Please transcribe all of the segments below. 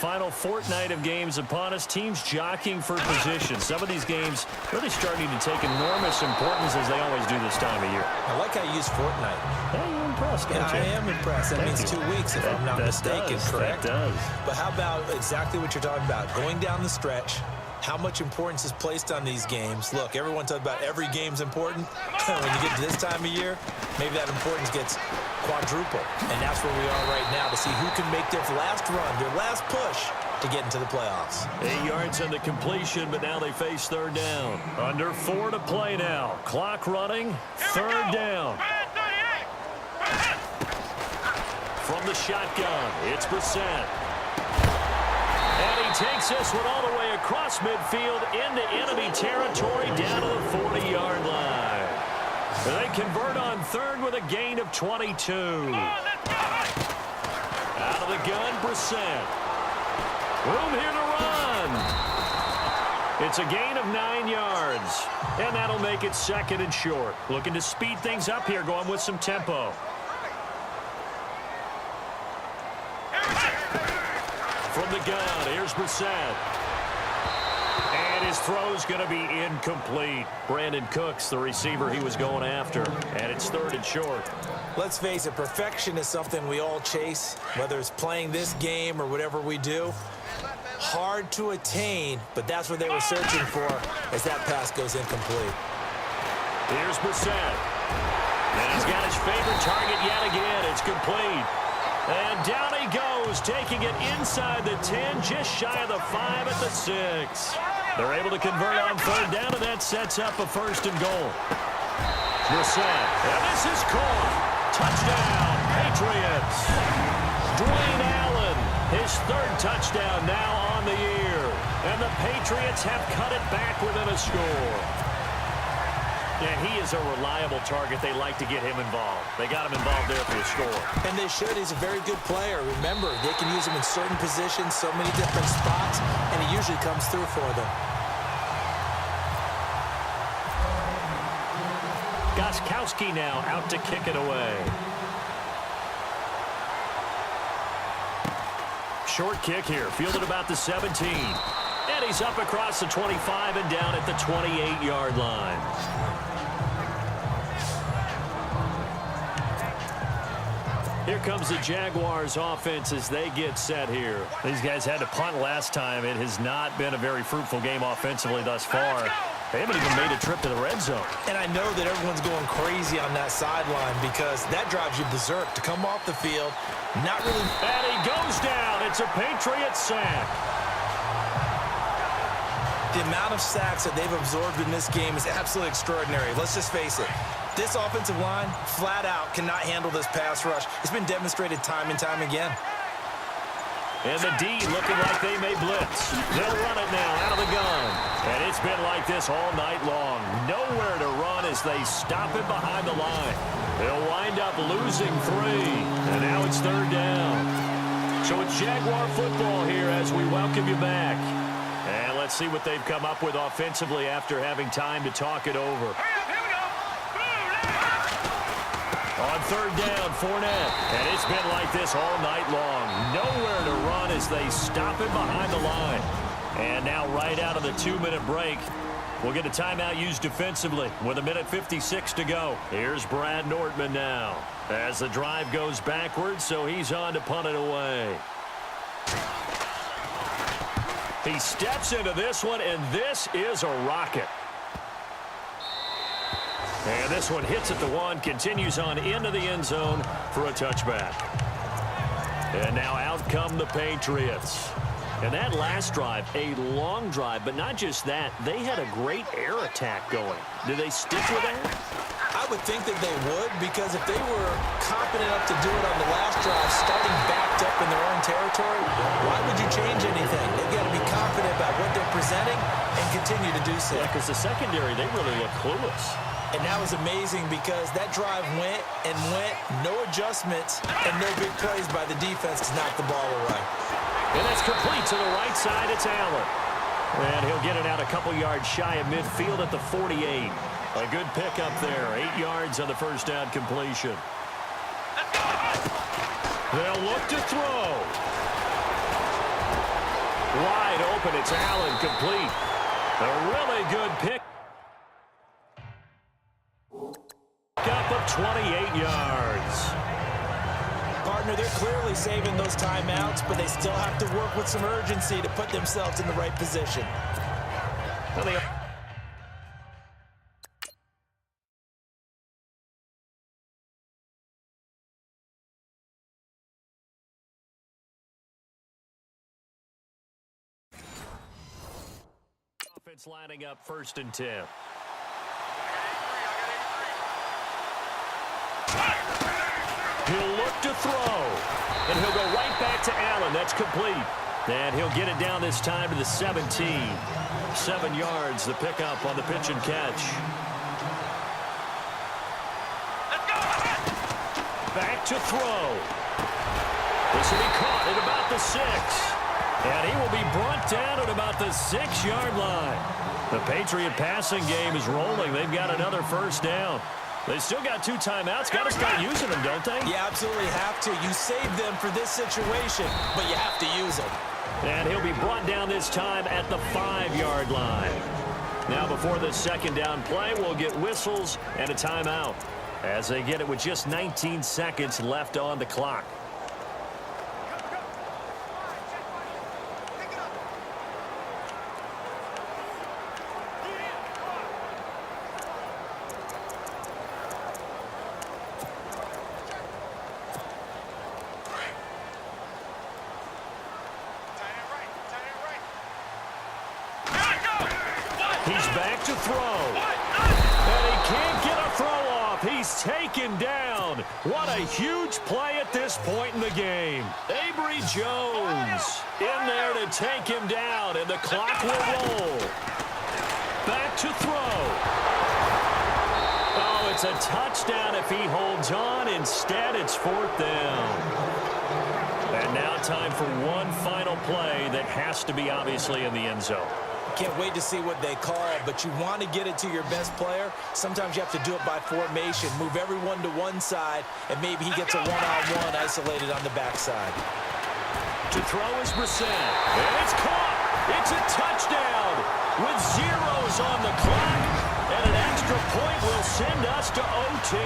final fortnight of games upon us. Teams jockeying for position. Some of these games really starting to take enormous importance as they always do this time of year. I like how you use fortnight. Hey, you're impressed, don't you? I am impressed. That means 2 weeks, if I'm not mistaken, correct? That does. But how about exactly what you're talking about? Going down the stretch, how much importance is placed on these games? Look, everyone talks about every game's important. When you get to this time of year, maybe that importance gets quadruple. And that's where we are right now to see who can make their last run, their last push to get into the playoffs. 8 yards on the completion, but now they face third down. Under 4 to play now. Clock running. Third down. From the shotgun, it's Brissett. And he takes this one all the way across midfield into enemy territory down to the 40-yard line. They convert on third with a gain of 22. Out of the gun, Brissett. Room here to run. It's a gain of 9 yards. And that'll make it second and short. Looking to speed things up here, going with some tempo. From the gun, here's Brissett. And his throw's going to be incomplete. Brandon Cooks, the receiver he was going after. And it's third and short. Let's face it, perfection is something we all chase, whether it's playing this game or whatever we do. Hard to attain, but that's what they were searching for as that pass goes incomplete. Here's Brissett. And he's got his favorite target yet again. It's complete. And down he goes, taking it inside the 10, just shy of the 5 at the 6. They're able to convert on third down, and that sets up a first and goal. Brissett, and this is caught. Touchdown, Patriots. Dwayne Allen, his third touchdown now on the year. And the Patriots have cut it back within a score. And he is a reliable target. They like to get him involved. They got him involved there for the score. And they should. He's a very good player. Remember, they can use him in certain positions, so many different spots, and he usually comes through for them. Gostkowski now out to kick it away. Short kick here, fielded about the 17. And he's up across the 25 and down at the 28-yard line. Here comes the Jaguars offense as they get set here. These guys had to punt last time. It has not been a very fruitful game offensively thus far. They haven't even made a trip to the red zone. And I know that everyone's going crazy on that sideline because that drives you berserk to come off the field. Not really. And he goes down. It's a Patriot sack. The amount of sacks that they've absorbed in this game is absolutely extraordinary. Let's just face it. This offensive line, flat out, cannot handle this pass rush. It's been demonstrated time and time again. And the D looking like they may blitz. They'll run it now out of the gun. And it's been like this all night long. Nowhere to run as they stop it behind the line. They'll wind up losing 3. And now it's third down. So it's Jaguar football here as we welcome you back. And let's see what they've come up with offensively after having time to talk it over. On third down, Fournette. And it's been like this all night long. Nowhere to run as they stop it behind the line. And now right out of the 2-minute break, we'll get a timeout used defensively with 1:56 to go. Here's Brad Nordman now as the drive goes backwards, so he's on to punt it away. He steps into this one, and this is a rocket. And this one hits at the 1, continues on into the end zone for a touchback. And now out come the Patriots. And that last drive, a long drive, but not just that, they had a great air attack going. Do they stick with that? I would think that they would, because if they were confident enough to do it on the last drive, starting backed up in their own territory, why would you change anything? They've got to be confident about what they're presenting and continue to do so. Yeah, because the secondary, they really look clueless. And that was amazing because that drive went and went, no adjustments, and no big plays by the defense to knock the ball away. And that's complete to the right side. It's Allen. And he'll get it out a couple yards shy of midfield at the 48. A good pickup there. 8 yards on the first down completion. They'll look to throw. Wide open, it's Allen, complete. A really good pick. Up of 28 yards. Partner, they're clearly saving those timeouts, but they still have to work with some urgency to put themselves in the right position. Offense lining up 1st and 10. He'll look to throw, and he'll go right back to Allen. That's complete. And he'll get it down this time to the 17. 7 yards, the pickup on the pitch and catch. Back to throw. This will be caught at about the 6. And he will be brought down at about the 6-yard line. The Patriot passing game is rolling. They've got another 1st down. They still got 2 timeouts. Got to start using them, don't they? You absolutely have to. You save them for this situation, but you have to use them. And he'll be brought down this time at the 5-yard line. Now, before this 2nd down play, we'll get whistles and a timeout as they get it with just 19 seconds left on the clock. He's back to throw. And he can't get a throw off. He's taken down. What a huge play at this point in the game. Avery Jones in there to take him down, and the clock will roll. Back to throw. Oh, it's a touchdown if he holds on. Instead, it's 4th down. And now time for one final play that has to be obviously in the end zone. Can't wait to see what they call, but you want to get it to your best player. Sometimes you have to do it by formation. Move everyone to one side, and maybe he gets a one-on-one isolated on the backside. To throw is Brissett, and it's caught. It's a touchdown with zeros on the clock, and an extra point will send us to OT.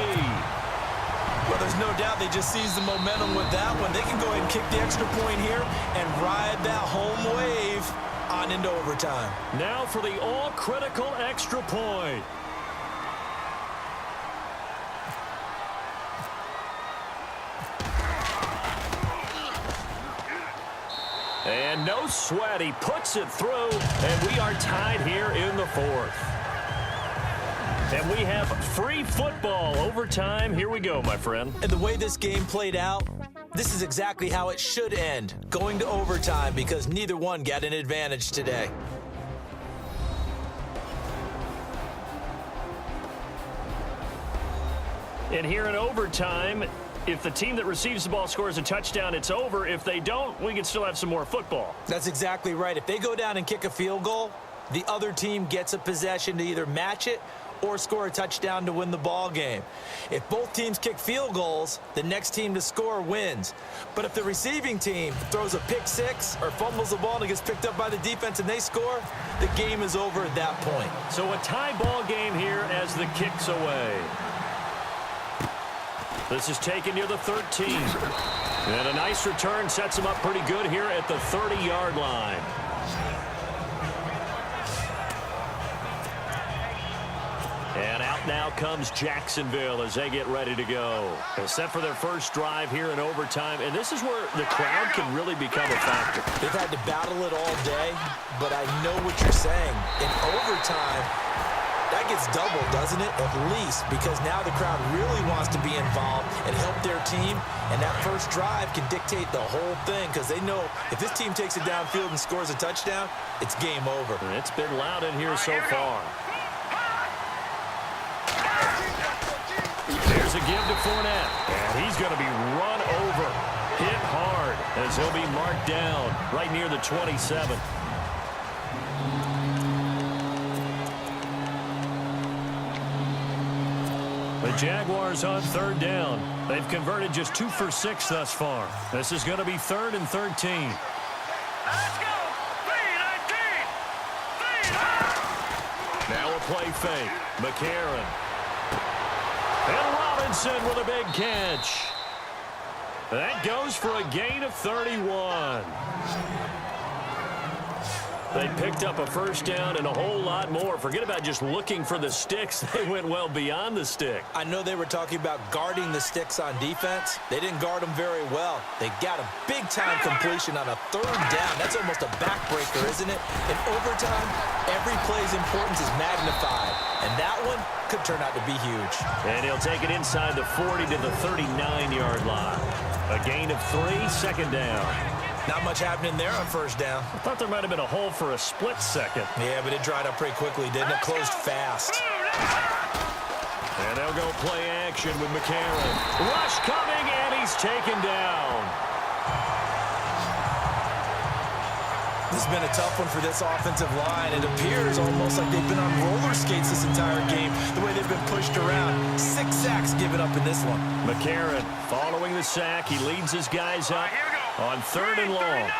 Well, there's no doubt they just seized the momentum with that one. They can go ahead and kick the extra point here and ride that home wave on into overtime. Now for the all-critical extra point. And no sweat. He puts it through, and we are tied here in the 4th. And we have free football overtime. Here we go, my friend. And the way this game played out, this is exactly how it should end, going to overtime, because neither one got an advantage today. And here in overtime, if the team that receives the ball scores a touchdown, it's over. If they don't, we can still have some more football. That's exactly right. If they go down and kick a field goal, the other team gets a possession to either match it or score a touchdown to win the ball game. If both teams kick field goals, the next team to score wins. But if the receiving team throws a pick 6 or fumbles the ball and it gets picked up by the defense and they score, the game is over at that point. So a tie ball game here as the kick's away. This is taken near the 13. And a nice return sets him up pretty good here at the 30-yard line. And out now comes Jacksonville as they get ready to go. They're set for their first drive here in overtime, and this is where the crowd can really become a factor. They've had to battle it all day, but I know what you're saying. In overtime, that gets doubled, doesn't it? At least, because now the crowd really wants to be involved and help their team, and that first drive can dictate the whole thing, because they know if this team takes it downfield and scores a touchdown, it's game over. And it's been loud in here so far. There's a give to Fournette, and he's going to be run over, hit hard, as he'll be marked down right near the 27. The Jaguars on 3rd down. They've converted just 2 for 6 thus far. This is going to be 3rd and 13. Let's go. play fake. McCarron. And Robinson with a big catch. That goes for a gain of 31. They picked up a first down and a whole lot more. Forget about just looking for the sticks. They went well beyond the stick. I know they were talking about guarding the sticks on defense. They didn't guard them very well. They got a big-time completion on a third down. That's almost a backbreaker, isn't it? In overtime, every play's importance is magnified. And that one could turn out to be huge. And he'll take it inside the 40 to the 39-yard line. A gain of 3, second down. Not much happening there on first down. I thought there might have been a hole for a split second. Yeah, but it dried up pretty quickly, didn't it? Closed fast. And they'll go play action with McCarron. Rush coming, and he's taken down. This has been a tough one for this offensive line. It appears almost like they've been on roller skates this entire game, the way they've been pushed around. 6 sacks given up in this one. McCarron following the sack. He leads his guys up on 3rd and long.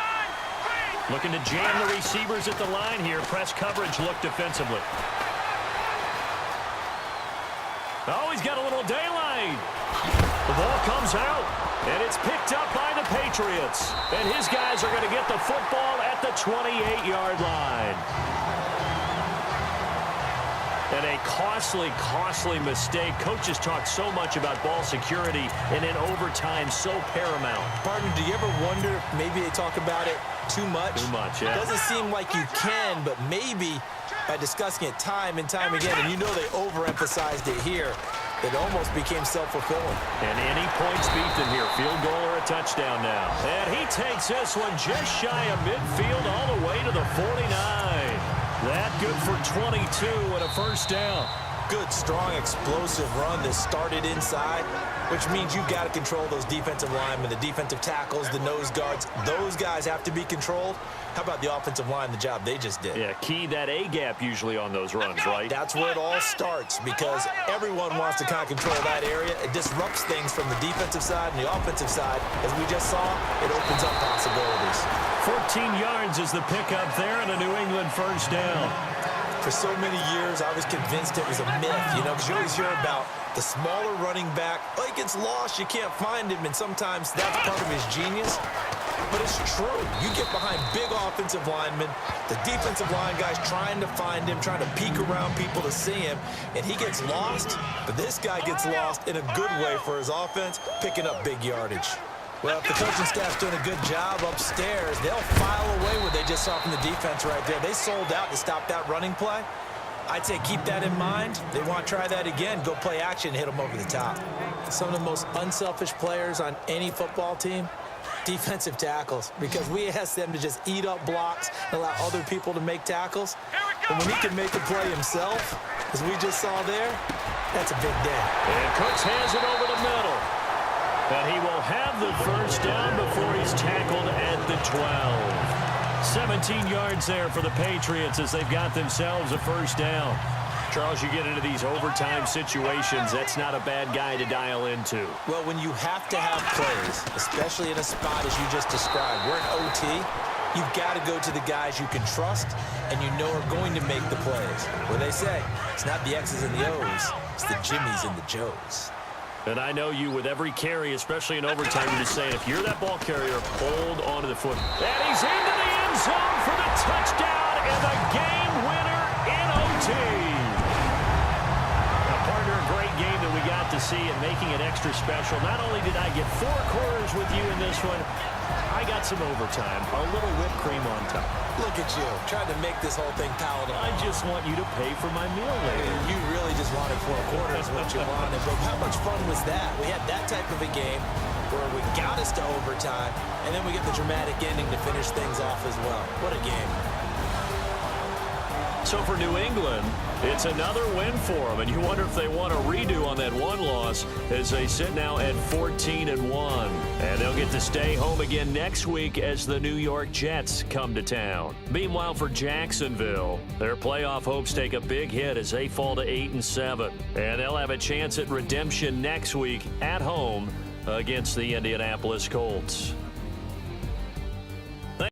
Looking to jam the receivers at the line here. Press coverage look defensively. Oh, he's got a little daylight. The ball comes out, and it's picked up by the Patriots. And his guys are going to get the football at the 28-yard line. And a costly, costly mistake. Coaches talk so much about ball security, and in overtime, so paramount. Partner, do you ever wonder if maybe they talk about it too much? Too much, yeah. It doesn't seem like you can, but maybe by discussing it time and time again, and you know they overemphasized it here, it almost became self-fulfilling. And any points beat them here. Field goal or a touchdown now. And he takes this one just shy of midfield all the way to the 49. That good for 22 and a first down. Good, strong, explosive run that started inside, which means you've got to control those defensive linemen, the defensive tackles, the nose guards. Those guys have to be controlled. How about the offensive line, the job they just did? Yeah, key that A-gap usually on those runs, right? That's where it all starts because everyone wants to kind of control that area. It disrupts things from the defensive side and the offensive side. As we just saw, it opens up possibilities. 14 yards is the pickup there and a New England first down. For so many years, I was convinced it was a myth, you know, because you always hear about the smaller running back. Oh, he gets lost, you can't find him, and sometimes that's part of his genius. But it's true. You get behind big offensive linemen, the defensive line guys trying to find him, trying to peek around people to see him, and he gets lost. But this guy gets lost in a good way for his offense, picking up big yardage. Well, if the coaching staff's doing a good job upstairs, they'll file away what they just saw from the defense right there. They sold out to stop that running play. I'd say keep that in mind. They want to try that again. Go play action, hit them over the top. Some of the most unselfish players on any football team, defensive tackles, because we ask them to just eat up blocks and allow other people to make tackles. And when he can make a play himself, as we just saw there, that's a big day. And Cooks has it over the middle. And he will have the first down before he's tackled at the 12. 17 yards there for the Patriots as they've got themselves a first down. Charles, you get into these overtime situations, that's not a bad guy to dial into. Well, when you have to have plays, especially in a spot as you just described, we're in OT, you've got to go to the guys you can trust and you know are going to make the plays. What they say, it's not the X's and the O's, it's the Jimmies and the Joes. And I know you with every carry, especially in overtime, you're just saying, if you're that ball carrier, hold on to the foot. And he's into the end zone for the touchdown and the game winner in OT. Now, partner, a great game that we got to see and making it extra special. Not only did I get 4 quarters with you in this one, I got some overtime, a little whipped cream on top. Look at you, trying to make this whole thing palatable. I just want you to pay for my meal later. You really just wanted 4 quarters what you wanted, but how much fun was that? We had that type of a game where we got us to overtime, and then we get the dramatic ending to finish things off as well. What a game. So for New England, it's another win for them, and you wonder if they want a redo on that one loss as they sit now at 14-1. And they'll get to stay home again next week as the New York Jets come to town. Meanwhile, for Jacksonville, their playoff hopes take a big hit as they fall to 8-7. And they'll have a chance at redemption next week at home against the Indianapolis Colts.